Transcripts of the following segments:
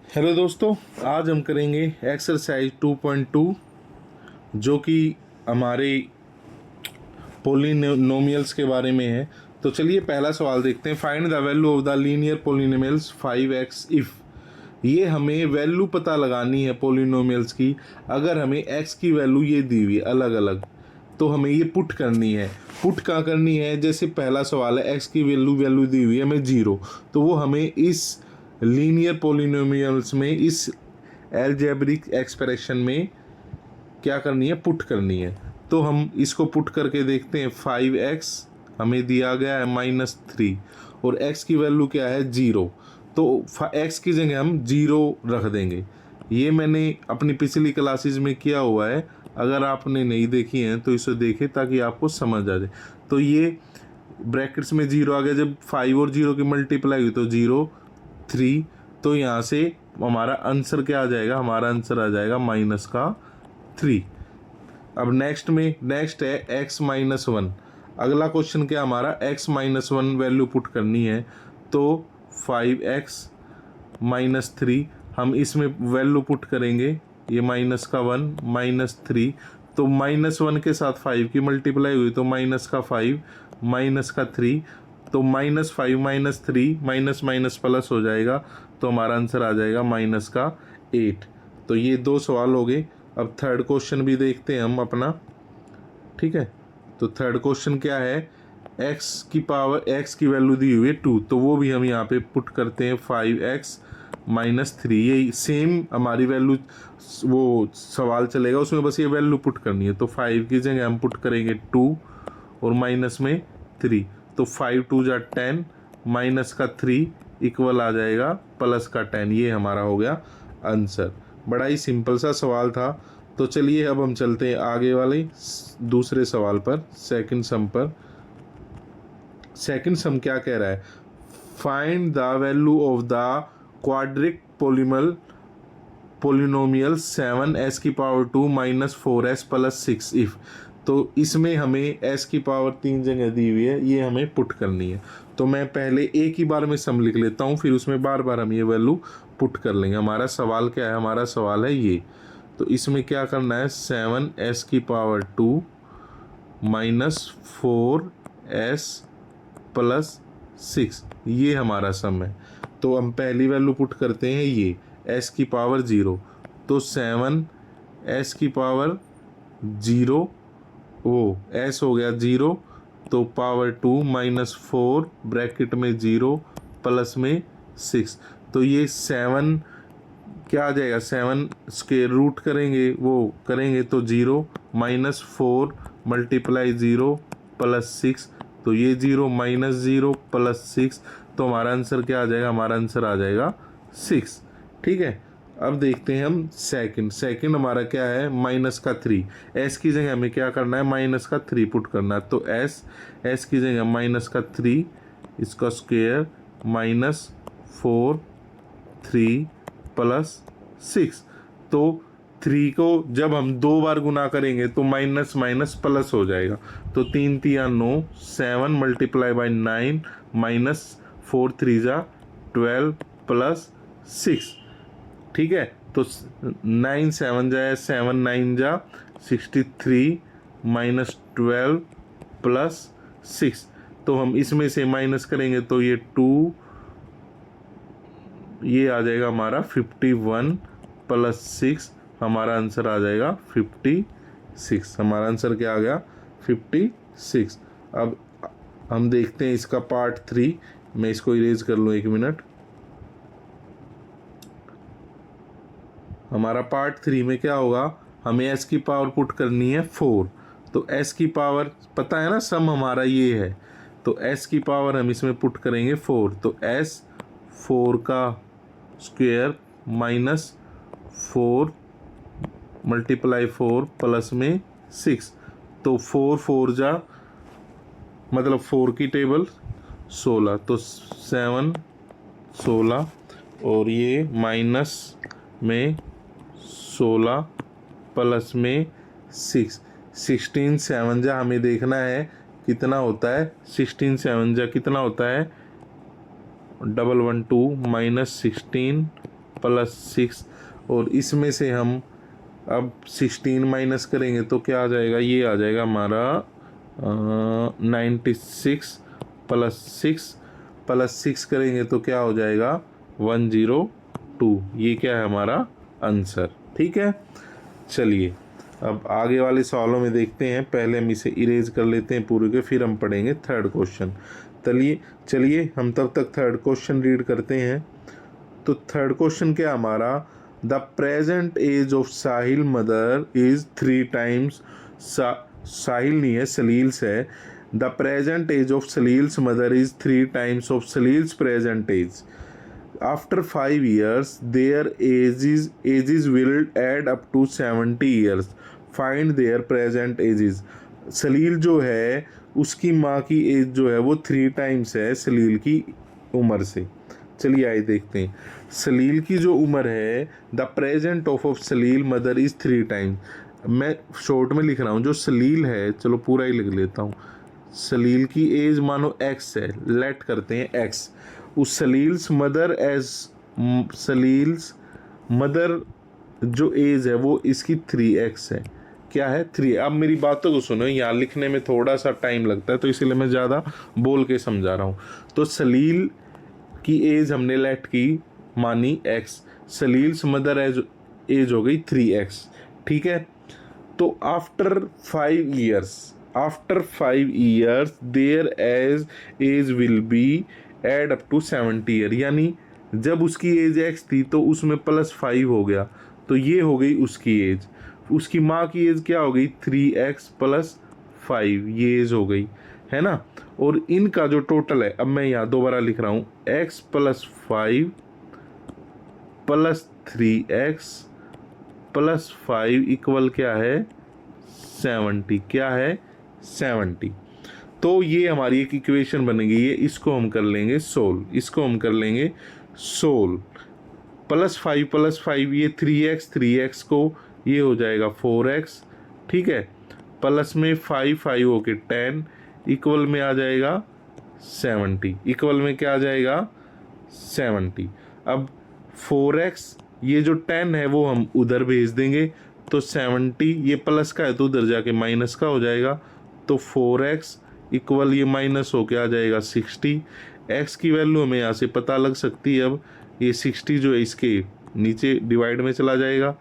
Hello दोस्तों, आज हम करेंगे एक्सरसाइज 2.2 जो कि हमारे पोलिनोमियल्स के बारे में है। तो चलिए पहला सवाल देखते हैं। Find the value of the linear polynomials 5x if. ये हमें वैल्यू पता लगानी है पोलिनोमियल्स की। अगर हमें x की वैल्यू ये दी हुई है अलग अलग, तो हमें ये पुट करनी है। पुट क्या करनी है? जैसे पहला सवाल है, x की वैल्यू दी हुई है हमें 0, तो वो हमें इस लीनियर पोलिनोमियल्स में, इस एल्जेब्रिक एक्सप्रेशन में क्या करनी है? पुट करनी है। तो हम इसको पुट करके देखते हैं। 5x हमें दिया गया है -3 और x की वैल्यू क्या है? 0। तो x की जगह हम 0 रख देंगे। ये मैंने अपनी पिछली क्लासेस में किया हुआ है। अगर आपने नहीं देखी हैं तो इसे देखें ताकि आपको समझ आ जाए। तो ये ब्रैकेट्स में 0 आ गया। जब 5 और 0 की मल्टीप्लाई हुई तो 0 3। तो यहाँ से हमारा आंसर क्या आ जाएगा? हमारा आंसर आ जाएगा -3। अब नेक्स्ट है x-1। अगला क्वेश्चन क्या हमारा? x-1 वैल्यू पुट करनी है। तो 5x-3 हम इसमें वैल्यू पुट करेंगे। ये -1 -3, तो -1 के साथ 5 की मल्टीप्लाई हुई तो -5 -3, तो -5 -3 माइनस प्लस हो जाएगा। तो हमारा आंसर आ जाएगा -8। तो ये 2 सवाल हो गए। अब थर्ड क्वेश्चन भी देखते हैं हम अपना। ठीक है, तो थर्ड क्वेश्चन क्या है? x की वैल्यू दी हुई है 2, तो वो भी हम यहाँ पे पुट करते हैं। 5x-3, ये सेम हमारी वैल्यू, वो सवाल चलेगा उसमें, बस ये वैल्यू पुट करनी है। तो 5 की जगह हम पुट करेंगे 2 और माइनस में 3, तो 5 2 जा 10, माइनस का 3 इक्वल आ जाएगा प्लस का 10। ये हमारा हो गया आंसर। बड़ा ही सिंपल सा सवाल था। तो चलिए अब हम चलते हैं आगे वाले दूसरे सवाल पर, सेकंड सम पर। सेकंड सम क्या कह रहा है? Find the value of the quadric polynomial 7s⁻² - 4s + 6 if. तो इसमें हमें s की पावर 3 जगह दी हुई है, ये हमें पुट करनी है। तो मैं पहले एक ही बार में सम लिख लेता हूँ, फिर उसमें बार बार हम ये वैल्यू पुट कर लेंगे। हमारा सवाल क्या है? हमारा सवाल है ये। तो इसमें क्या करना है? 7s⁻² - 4s + 6, ये हमारा सम है। तो हम पहली वैल्यू पुट करते हैं ये s की पावर 0, तो 7s की पावर 0, वो s हो गया 0, तो पावर 2 -4 ब्रैकेट में 0 प्लस में 6। तो ये 7 क्या आ जाएगा? 7 स्क्वायर रूट करेंगे, वो करेंगे तो 0 -4 मल्टीप्लाई 0 + 6, तो ये 0 -0 + 6, तो हमारा आंसर क्या आ जाएगा? हमारा आंसर आ जाएगा 6। ठीक है, अब देखते हैं हम सेकंड हमारा क्या है? -3। s की जगह हमें क्या करना है? -3 पुट करना है। तो s की जगह -3, इसका स्क्वायर -4 3 + 6। तो 3 को जब हम 2 बार गुना करेंगे तो माइनस माइनस प्लस हो जाएगा। तो 3 3 9, 7 × 9 -4 3 जा 12 + 6। ठीक है, तो 9 7 जाए 7 9 जा 63 -12 + 6। तो हम इसमें से माइनस करेंगे तो ये 2, ये आ जाएगा हमारा 51 + 6, हमारा आंसर आ जाएगा 56। हमारा आंसर क्या आ गया? 56। अब हम देखते हैं इसका पार्ट 3। मैं इसको इरेज कर लूँ 1 मिनट। हमारा पार्ट 3 में क्या होगा? हमें s की पावर पुट करनी है 4। तो s की पावर पता है ना, सम हमारा ये है। तो s की पावर हम इसमें पुट करेंगे 4, तो s 4 का स्क्वायर -4 × 4 प्लस में 6, तो 4 4 जा, मतलब 4 की टेबल 16, तो 7 16, और ये माइनस में 16 प्लस में 6, 16 7 जा हमें देखना है कितना होता है। 16 7 जा कितना होता है? 112 -16 प्लस 6 और इसमें से हम अब 16 माइनस करेंगे तो क्या आ जाएगा, ये आ जाएगा हमारा 96 प्लस 6 करेंगे तो क्या हो जाएगा 102। ये क्या है हमारा आंसर। ठीक है, चलिए अब आगे वाले सवालों में देखते हैं। पहले हम इसे इरेज कर लेते हैं पूरे के, फिर हम पढ़ेंगे थर्ड क्वेश्चन। चलिए हम तब तक थर्ड क्वेश्चन रीड करते हैं। तो थर्ड क्वेश्चन क्या हमारा, the present age of Sahil mother is 3 times, Sahil नहीं है सलील्स है, the present age of Salil's mother is 3 times of Salil's present age. After 5 years, their ages will add up to 70 years. Find their present ages. सलील जो है उसकी माँ की एज जो है वो 3 टाइम्स है सलील की उम्र से। चलिए आइए देखते हैं। सलील की जो उम्र है, the present of Salil mother is 3 times. मैं शॉर्ट में लिख रहा हूँ, जो सलील है चलो पूरा ही लिख लेता हूँ। सलील की एज मानो x है, लेट करते हैं x। उस सलील्स मदर सलील्स मदर जो एज है वो इसकी 3x है। क्या है 3। अब मेरी बातों को सुनो, यहाँ लिखने में थोड़ा सा टाइम लगता है तो इसीलिए मैं ज़्यादा बोल के समझा रहा हूँ। तो सलील की एज हमने लेट की मानी x, सलील्स मदर एज हो गई 3x। ठीक है, तो after 5 years there age will be add up to 70 year. यानी जब उसकी एज x थी तो उसमें प्लस 5 हो गया, तो ये हो गई उसकी एज। उसकी माँ की एज क्या हो गई 3x प्लस 5, ये एज हो गई है ना। और इनका जो टोटल है, अब मैं यहाँ दोबारा लिख रहा हूँ, x plus 5 plus 3x plus 5 equal क्या है 70। क्या है 70। तो ये हमारी एक इक्वेशन बनेगी, ये इसको हम कर लेंगे सोल्व। प्लस 5 ये 3x को ये हो जाएगा 4x। ठीक है, प्लस में 5 होके 10 इक्वल में आ जाएगा 70। इक्वल में क्या आ जाएगा 70। अब 4x ये जो 10 है वो हम उधर भेज देंगे, तो 70 ये प्लस का है तो उधर जाके माइनस का हो जाएगा, तो 4x इक्वल ये माइनस होके आ जाएगा 60। x की वैल्यू हमें यहाँ से पता लग सकती है। अब ये 60 जो है इसके नीचे डिवाइड में चला जाएगा,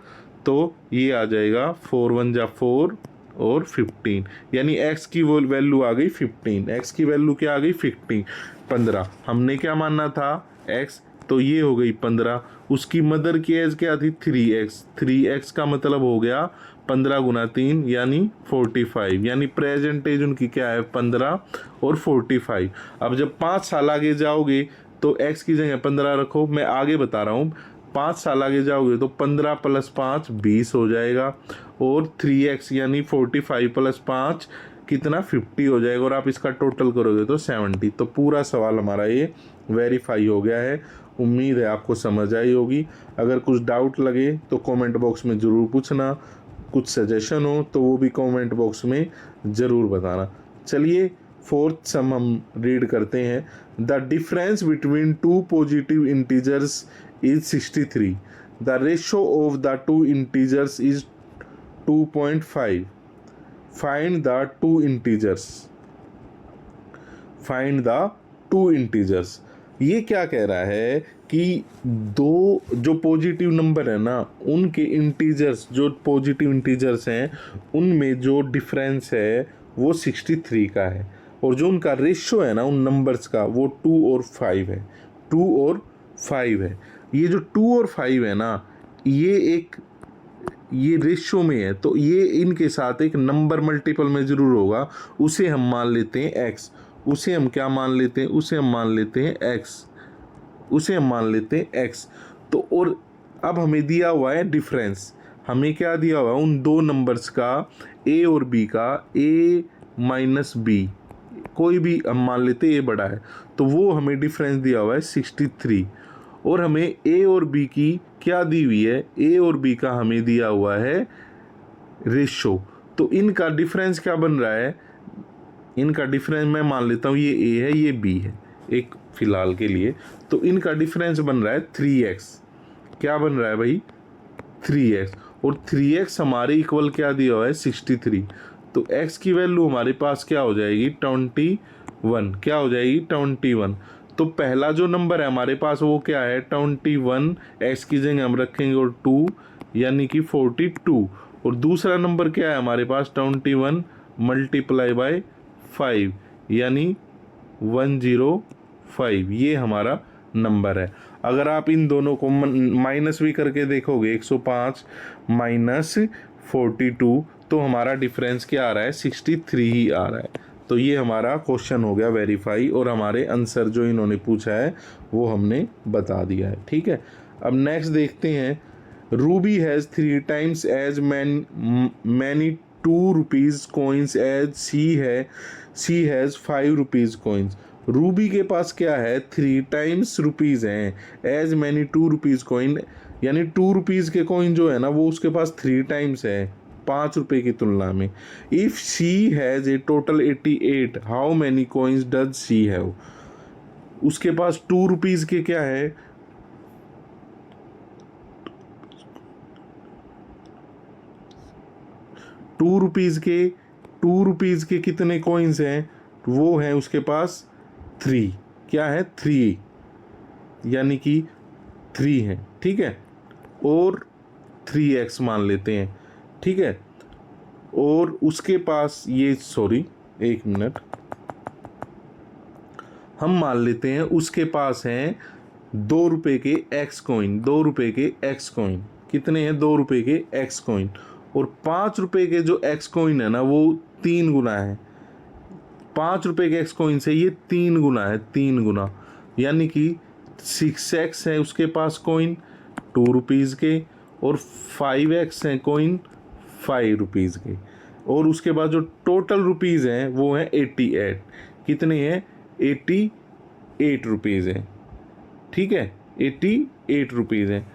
तो ये आ जाएगा 4 1 जा 4 और 15, यानी x की वो वैल्यू आ गई 15। x की वैल्यू क्या आ गई 15। हमने क्या मानना था x, तो ये हो गई 15। उसकी मदर की एज क्या थी 3x का मतलब हो गया 15 गुना 3 यानी 45, यानी प्रेजेंट एज उनकी क्या है 15 और 45। अब जब 5 साल आगे जाओगे तो x की जगह 15 रखो, मैं आगे बता रहा हूँ। 5 साल आगे जाओगे तो 15 प्लस 5 20 हो जाएगा, और 3x यानी 45 प्लस 5 कितना 50 हो जाएगा, और आप इसका टोटल करोगे तो 70। तो पूरा सवाल हमारा ये वेरीफाई हो गया है। उम्मीद है आपको समझ आई होगी। अगर कुछ डाउट लगे तो कमेंट बॉक्स में ज़रूर पूछना, कुछ सजेशन हो तो वो भी कमेंट बॉक्स में ज़रूर बताना। चलिए फोर्थ सम हम रीड करते हैं। The difference between 2 positive integers is 63। The ratio of the 2 integers is 2.5। Find the 2 integers. ये क्या कह रहा है कि दो जो पॉजिटिव नंबर है ना, उनके इंटीजर्स, जो पॉजिटिव इंटीजर्स हैं उनमें जो डिफरेंस है वो 63 का है, और जो उनका रेशो है ना उन नंबर्स का वो 2 और 5 है। 2 और 5 है। ये जो 2 और 5 है ना, ये रेशो में है, तो ये इनके साथ एक नंबर मल्टीपल में ज़रूर होगा। उसे हम मान लेते हैं x। उसे हम क्या मान लेते हैं, उसे हम मान लेते हैं x। तो और अब हमें दिया हुआ है डिफरेंस। हमें क्या दिया हुआ है उन दो नंबर्स का, a और b का, a माइनस b, कोई भी हम मान लेते हैं a बड़ा है, तो वो हमें डिफरेंस दिया हुआ है 63। और हमें a और b की क्या दी हुई है, a और b का हमें दिया हुआ है रेशो। तो इनका डिफरेंस क्या बन रहा है, इनका डिफरेंस मैं मान लेता हूँ ये a है ये b है एक फ़िलहाल के लिए, तो इनका डिफरेंस बन रहा है 3x। क्या बन रहा है भाई 3x, और 3x हमारे इक्वल क्या दिया हुआ है 63। तो x की वैल्यू हमारे पास क्या हो जाएगी 21, क्या हो जाएगी 21। तो पहला जो नंबर है हमारे पास वो क्या है 21, x की जगह हम रखेंगे और 2 यानी कि 42, और दूसरा नंबर क्या है हमारे पास 21 मल्टीप्लाई बाय 5 यानी 105, ये हमारा नंबर है। अगर आप इन दोनों को माइनस भी करके देखोगे 105 माइनस 42, तो हमारा डिफरेंस क्या आ रहा है 63 ही आ रहा है। तो ये हमारा क्वेश्चन हो गया वेरीफाई, और हमारे आंसर जो इन्होंने पूछा है वो हमने बता दिया है। ठीक है, अब नेक्स्ट देखते हैं। Ruby has 3 times as many 2 rupees coins as she has 5 rupees coins। Ruby के पास क्या है 3 times रुपीज़ हैं, एज मैनी 2 rupees coin, यानी 2 rupees के कॉइन जो है ना वो उसके पास 3 times है 5 रुपए की तुलना में। If she has a total 88, how many coins does she have. उसके पास 2 rupees के क्या है 2 रुपीज़ के 2 रुपीज़ के कितने कॉइन्स हैं, वो हैं उसके पास 3, क्या है 3, यानी कि 3 है। ठीक है, और 3x मान लेते हैं। ठीक है, और उसके पास ये सॉरी 1 मिनट, हम मान लेते हैं उसके पास हैं 2 रुपए के x कॉइन, 2 रुपए के x कॉइन कितने हैं 2 रुपए के x कॉइन, और 5 रुपए के जो x कॉइन है ना वो 3 गुना है, 5 रुपए के x कॉइन से ये 3 गुना है, 3 गुना, यानी कि 6x है उसके पास कॉइन 2 रुपीज़ के, और 5x हैं कॉइन 5 रुपीज़ के, और उसके बाद जो टोटल रुपीज़ हैं वो हैं 88, कितने हैं 88 रुपीज़ हैं। ठीक है, 88 रुपीज़ हैं।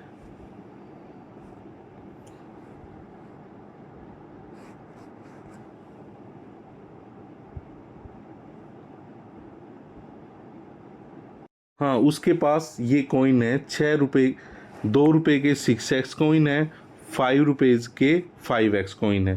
हाँ, उसके पास ये कॉइन है 6 रुपये, 2 रुपये के 6x कॉइन है, 5 रुपीज़ के 5x कॉइन है।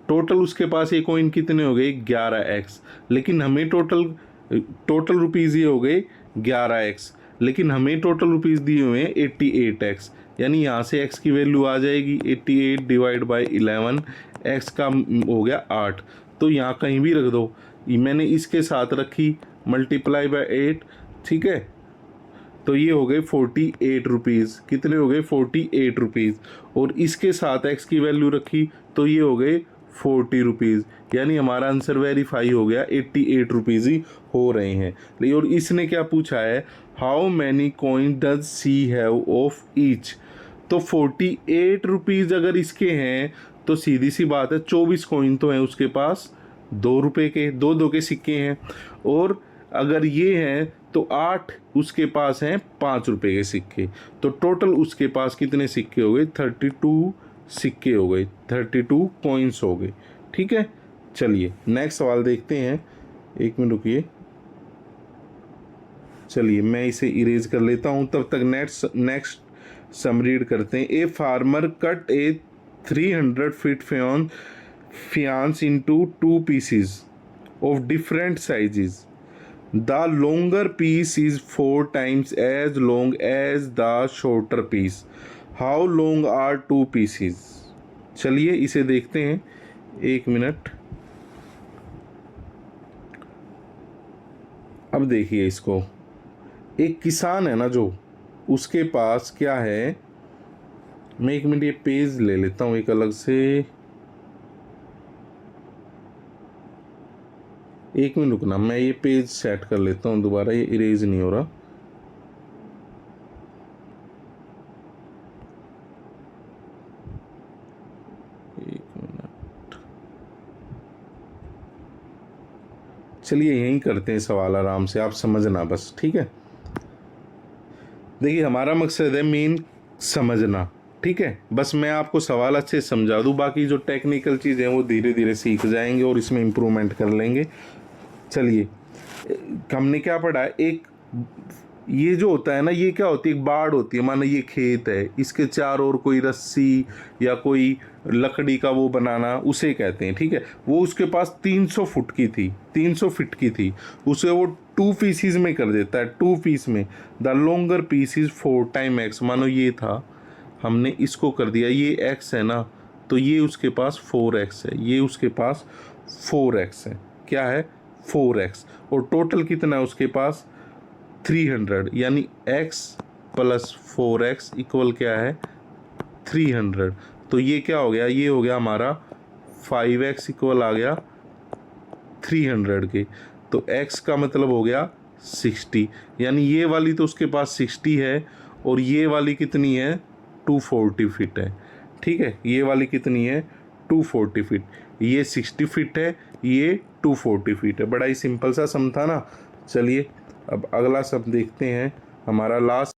टोटल उसके पास ये कॉइन कितने हो गए 11x, लेकिन हमें टोटल रुपीज़ ये हो गए 11x, लेकिन हमें टोटल रुपीज़ दिए हुए हैं 88x, यानी यहाँ से x की वैल्यू आ जाएगी 88 डिवाइड बाई 11, x का हो गया 8, तो यहाँ कहीं भी रख दो, मैंने इसके साथ रखी मल्टीप्लाई बाय 8। ठीक है, तो ये हो गए 48 रुपीज़, कितने हो गए 48 रुपीज़, और इसके साथ x की वैल्यू रखी तो ये हो गए 40 रुपीज़, यानी हमारा आंसर वेरीफाई हो गया 88 रुपीज़ ही हो रहे हैं। और इसने क्या पूछा है how many coin does she have of each, तो 48 रुपीज़ अगर इसके हैं तो सीधी सी बात है 24 कॉइन तो हैं उसके पास 2 रुपये के, 2 के सिक्के हैं, और अगर ये हैं तो 8 उसके पास हैं 5 रुपए के सिक्के, तो टोटल उसके पास कितने सिक्के हो गए 32 सिक्के हो गए, 32 कॉइन्स हो गए। ठीक है, चलिए नेक्स्ट सवाल देखते हैं, 1 मिनट रुकिए, चलिए मैं इसे इरेज कर लेता हूँ, तब तक नेक्स्ट सम रीड करते हैं। A farmer cut A 300 feet faience into 2 pieces of different sizes. The longer piece is 4 times as long as the shorter piece. How long are 2 pieces? चलिए इसे देखते हैं, 1 मिनट। अब देखिए इसको, एक किसान है ना जो, उसके पास क्या है, मैं 1 मिनट ये पेज ले लेता हूँ एक अलग से, 1 मिनट रुकना, मैं ये पेज सेट कर लेता हूँ दोबारा, ये इरेज नहीं हो रहा। एक मिनट, चलिए यहीं करते हैं सवाल आराम से, आप समझना बस। ठीक है, देखिए हमारा मकसद है मेन समझना। ठीक है, बस मैं आपको सवाल अच्छे से समझा दूँ, बाकी जो टेक्निकल चीज़ें वो धीरे धीरे सीख जाएंगे और इसमें इम्प्रूवमेंट कर लेंगे। चलिए हमने क्या पढ़ा, एक ये जो होता है ना, ये क्या होती है, एक बाड़ होती है। मानो ये खेत है, इसके चारों ओर कोई रस्सी या कोई लकड़ी का वो बनाना, उसे कहते हैं, ठीक है। वो उसके पास 300 फुट की थी, 300 फीट की थी। उसे वो 2 पीसीज में कर देता है, 2 पीस में। The longer piece is 4 time x. मानो ये था, हमने इसको कर दिया, ये एक्स है ना, तो ये उसके पास 4x है, ये उसके पास 4x है। क्या है? 4x। और टोटल कितना है उसके पास? 300। यानी x प्लस 4x इक्वल क्या है? 300। तो ये क्या हो गया? ये हो गया हमारा 5x इक्वल आ गया 300 के। तो x का मतलब हो गया 60। यानी ये वाली तो उसके पास 60 है, और ये वाली कितनी है? 240 फीट है, ठीक है। ये वाली कितनी है? 240 फीट। ये 60 फीट है, ये 240 फीट है। बड़ा ही सिंपल सा सम था ना। चलिए अब अगला सम देखते हैं, हमारा लास्ट